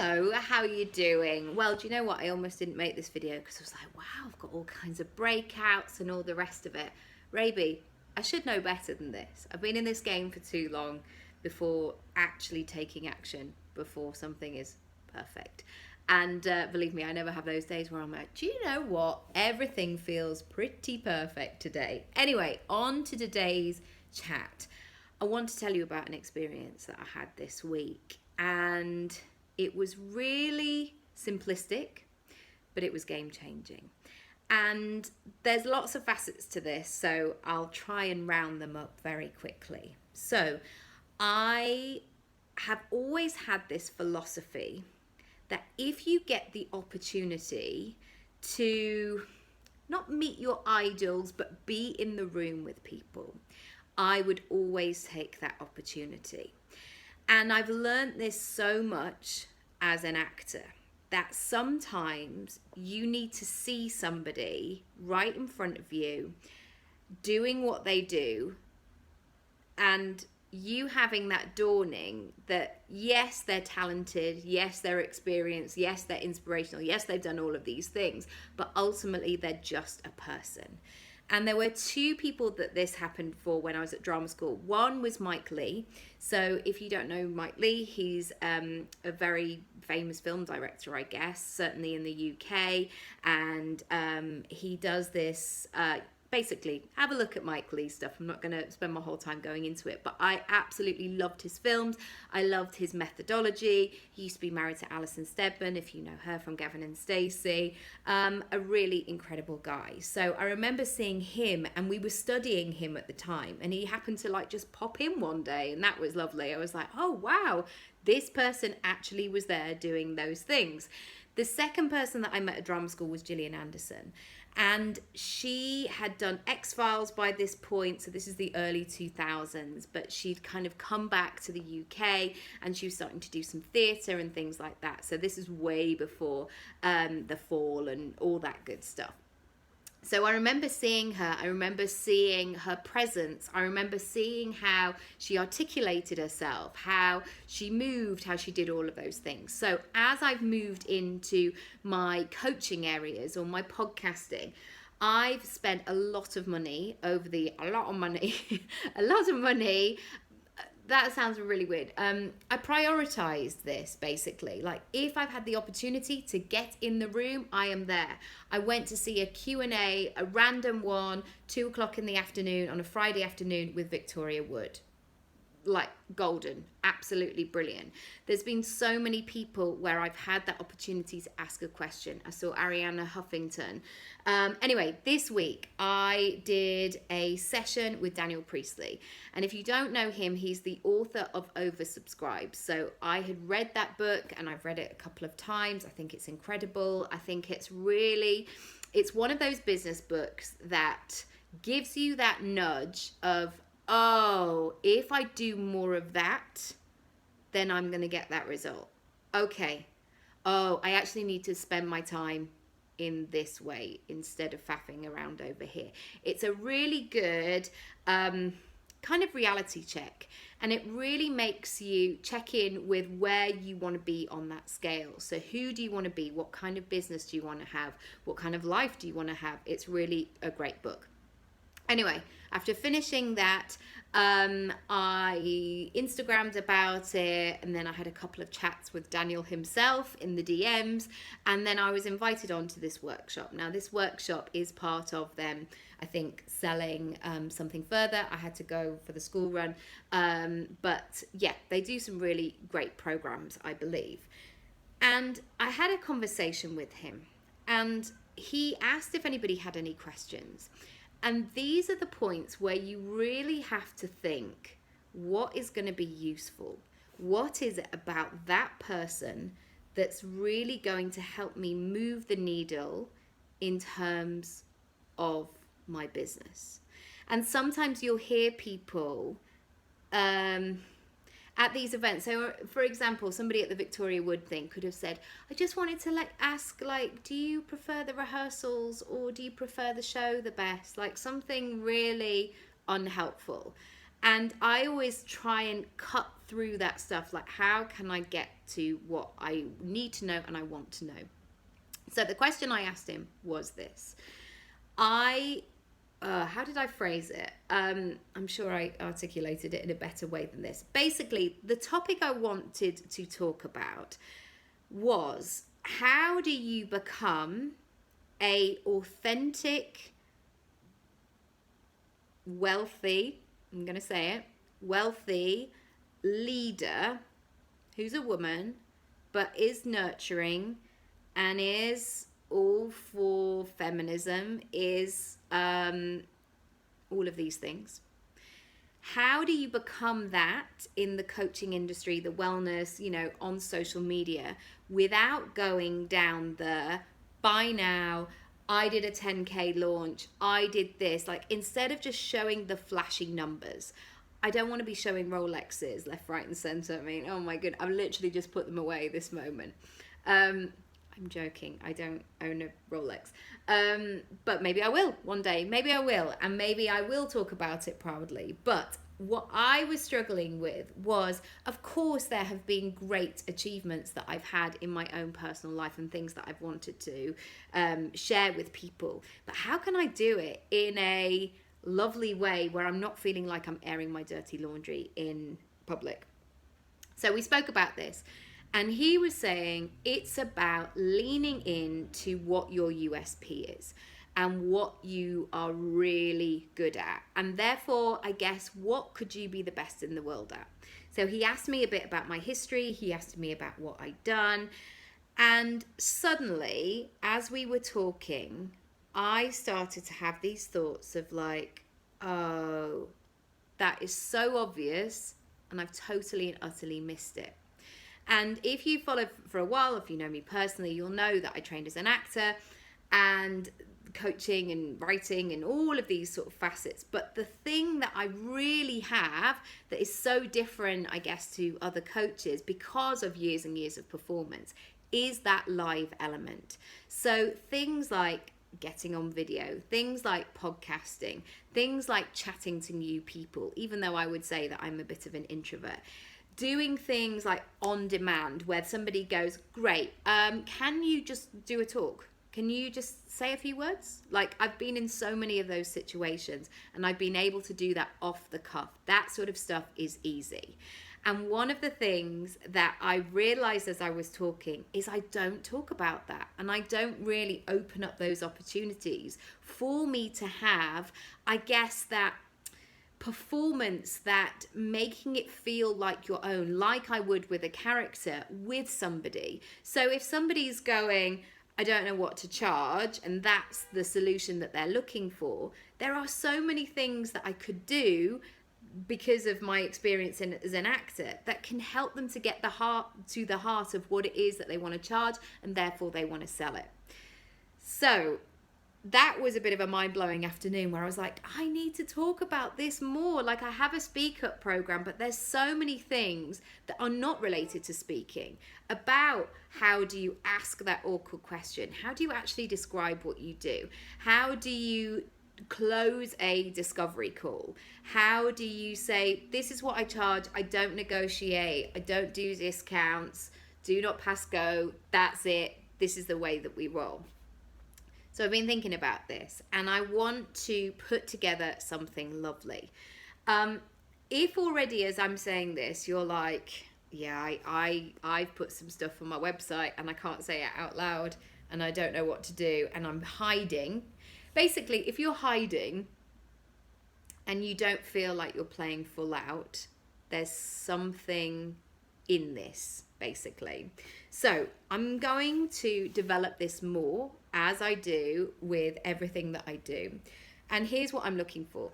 Hello, how are you doing? Well, do you know what? I almost didn't make this video because I was like, wow, I've got all kinds of breakouts and all the rest of it. Raby, I should know better than this. I've been in this game for too long before actually taking action, before something is perfect. And believe me, I never have those days where I'm like, do you know what? Everything feels pretty perfect today. Anyway, on to today's chat. I want to tell you about an experience that I had this week. And it was really simplistic, but it was game changing. And there's lots of facets to this, so I'll try and round them up very quickly. So I have always had this philosophy that if you get the opportunity to not meet your idols, but be in the room with people, I would always take that opportunity. And I've learned this so much as an actor, that sometimes you need to see somebody right in front of you doing what they do, and you having that dawning that yes, they're talented, yes, they're experienced, yes, they're inspirational, yes, they've done all of these things, but ultimately they're just a person. And there were two people that this happened for when I was at drama school. One was Mike Leigh. So if you don't know Mike Leigh, he's a very famous film director, I guess, certainly in the UK. And he does this... basically, have a look at Mike Leigh's stuff. I'm not going to spend my whole time going into it, but I absolutely loved his films. I loved his methodology. He used to be married to Alison Steadman, if you know her from Gavin and Stacey. A really incredible guy. So I remember seeing him, and we were studying him at the time, and he happened to like just pop in one day, and that was lovely. I was like, oh wow, this person actually was there doing those things. The second person that I met at drama school was Gillian Anderson. And she had done X-Files by this point, so this is the early 2000s, but she'd kind of come back to the UK and she was starting to do some theatre and things like that. So this is way before The Fall and all that good stuff. So I remember seeing her, I remember seeing her presence, I remember seeing how she articulated herself, how she moved, how she did all of those things. So as I've moved into my coaching areas or my podcasting, I've spent a lot of money, a lot of money. That sounds really weird. I prioritized this basically. Like if I've had the opportunity to get in the room, I am there. I went to see a Q&A, a random one, 2:00 in the afternoon on a Friday afternoon with Victoria Wood. Like golden, absolutely brilliant. There's been so many people where I've had that opportunity to ask a question. I saw Arianna Huffington. Anyway, this week I did a session with Daniel Priestley. And if you don't know him, he's the author of Oversubscribed. So I had read that book and I've read it a couple of times. I think it's incredible. I think it's one of those business books that gives you that nudge of, oh, if I do more of that, then I'm going to get that result. Okay. Oh, I actually need to spend my time in this way instead of faffing around over here. It's a really good kind of reality check, and it really makes you check in with where you want to be on that scale. So who do you want to be? What kind of business do you want to have? What kind of life do you want to have? It's really a great book. Anyway, after finishing that, I Instagrammed about it, and then I had a couple of chats with Daniel himself in the DMs, and then I was invited onto this workshop. Now, this workshop is part of them, I think, selling something further. I had to go for the school run, but yeah, they do some really great programs, I believe. And I had a conversation with him, and he asked if anybody had any questions. And these are the points where you really have to think, what is going to be useful? What is it about that person that's really going to help me move the needle in terms of my business? And sometimes you'll hear people at these events. So for example, somebody at the Victoria Wood thing could have said, I just wanted to ask, do you prefer the rehearsals or do you prefer the show the best? Like something really unhelpful. And I always try and cut through that stuff, like how can I get to what I need to know and I want to know. So the question I asked him was this. How did I phrase it? I'm sure I articulated it in a better way than this. Basically, the topic I wanted to talk about was, how do you become a authentic, wealthy, I'm going to say it, wealthy leader who's a woman but is nurturing and is all for feminism, is all of these things. How do you become that in the coaching industry, the wellness, on social media, without going down the by now, I did a 10K launch, I did this, like instead of just showing the flashy numbers. I don't want to be showing Rolexes left, right and center. I mean, oh my goodness, I've literally just put them away this moment. I'm joking, I don't own a Rolex, but maybe I will one day, maybe I will, and maybe I will talk about it proudly. But what I was struggling with was, of course there have been great achievements that I've had in my own personal life and things that I've wanted to share with people, but how can I do it in a lovely way where I'm not feeling like I'm airing my dirty laundry in public? So we spoke about this. And he was saying it's about leaning into what your USP is and what you are really good at. And therefore, I guess, what could you be the best in the world at? So he asked me a bit about my history. He asked me about what I'd done. And suddenly, as we were talking, I started to have these thoughts of like, oh, that is so obvious. And I've totally and utterly missed it. And if you follow for a while, if you know me personally, you'll know that I trained as an actor and coaching and writing and all of these sort of facets. But the thing that I really have that is so different, I guess, to other coaches because of years and years of performance is that live element. So things like getting on video, things like podcasting, things like chatting to new people, even though I would say that I'm a bit of an introvert. Doing things like on demand where somebody goes, great, can you just do a talk? Can you just say a few words? Like, I've been in so many of those situations and I've been able to do that off the cuff. That sort of stuff is easy. And one of the things that I realized as I was talking is I don't talk about that. And I don't really open up those opportunities for me to have, I guess, that performance, that making it feel like your own, like I would with a character, with somebody. So if somebody's going, I don't know what to charge, and that's the solution that they're looking for, there are so many things that I could do because of my experience as an actor that can help them to get the heart of what it is that they want to charge, and therefore they want to sell it. So that was a bit of a mind-blowing afternoon where I was like, I need to talk about this more. Like, I have a Speak Up program, but there's so many things that are not related to speaking, about how do you ask that awkward question? How do you actually describe what you do? How do you close a discovery call? How do you say, this is what I charge, I don't negotiate, I don't do discounts, do not pass go, that's it, this is the way that we roll? So I've been thinking about this and I want to put together something lovely. If already as I'm saying this, you're like, yeah, I've put some stuff on my website and I can't say it out loud and I don't know what to do and I'm hiding. Basically, if you're hiding and you don't feel like you're playing full out, there's something in this, basically. So I'm going to develop this more as I do with everything that I do. And here's what I'm looking for.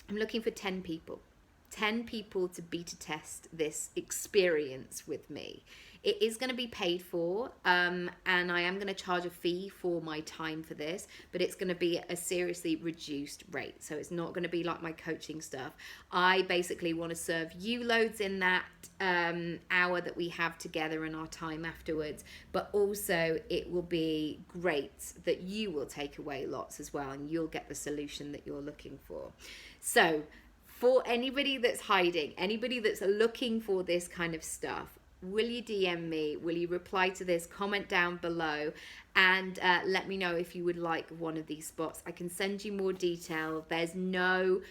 I'm looking for 10 people. 10 people to beta test this experience with me. It is going to be paid for, and I am going to charge a fee for my time for this, but it's going to be a seriously reduced rate. So it's not going to be like my coaching stuff. I basically want to serve you loads in that hour that we have together in our time afterwards, but also it will be great that you will take away lots as well, and you'll get the solution that you're looking for. So For anybody that's hiding, anybody that's looking for this kind of stuff, will you DM me? Will you reply to this? Comment down below and let me know if you would like one of these spots. I can send you more detail. There's no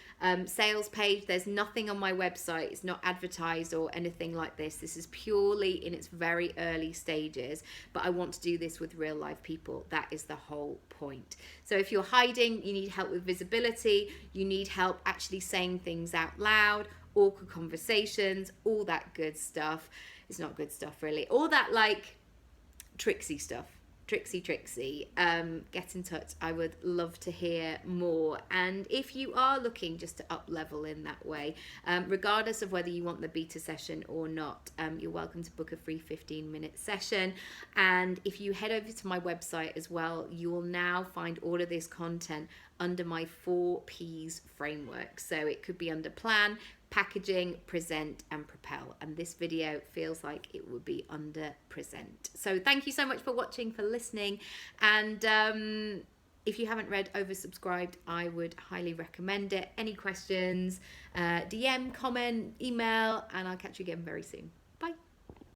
sales page. There's nothing on my website. It's not advertised or anything like this. This is purely in its very early stages, but I want to do this with real life people. That is the whole point. So if you're hiding, you need help with visibility, you need help actually saying things out loud, awkward conversations, all that good stuff. It's not good stuff really. All that like tricksy stuff. Trixie, get in touch. I would love to hear more. And if you are looking just to up level in that way, regardless of whether you want the beta session or not, you're welcome to book a free 15-minute session. And if you head over to my website as well, you will now find all of this content under my 4 Ps framework. So it could be under plan, packaging, present, and propel. And this video feels like it would be under present. So thank you so much for watching, for listening. And if you haven't read Oversubscribed, I would highly recommend it. Any questions, DM, comment, email, and I'll catch you again very soon.